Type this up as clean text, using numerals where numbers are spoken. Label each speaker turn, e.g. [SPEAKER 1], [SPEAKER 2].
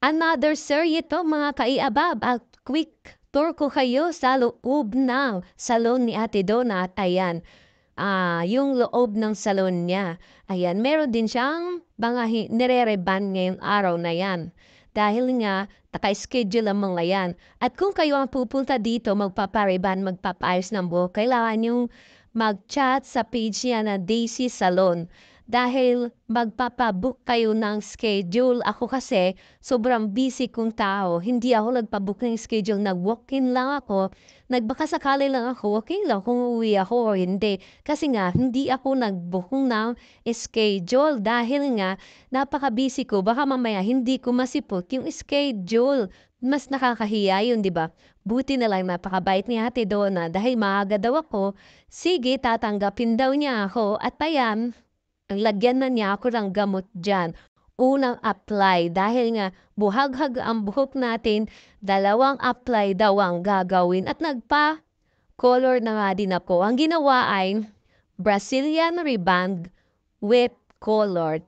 [SPEAKER 1] Another serye ito mga kaiabab at quick tour ko kayo sa loob ng salon ni Ate Donna at ayan, yung loob ng salon niya. Ayan, meron din siyang mga nire-reban ngayong araw na yan. Dahil nga, naka-schedule ang mga yan. At kung kayo ang pupunta dito, magpapareban, magpapaayos ng buhok, kailangan yung mag-chat sa page niya na Daisy Salon. Dahil magpapabook kayo ng schedule. Ako kasi, sobrang busy kong tao. Hindi ako nagpabook ng schedule. Nag-walk-in lang ako. Nagbaka sakali lang ako, okay lang kung uuwi ako o hindi. Kasi nga, hindi ako nag-book ng schedule. Dahil nga, napaka-busy ko. Baka mamaya hindi ko masipot yung schedule. Mas nakakahiya yun, di ba? Buti na lang napakabait ni Ate Donna dahil maaga daw ako. Sige, tatanggapin daw niya ako at ayan, lagyan na niya ako ng gamot dyan. Unang apply dahil nga buhaghag ang buhok natin, dalawang apply daw ang gagawin at nagpa-color na nga din ako. Ang ginawa ay Brazilian reband with color.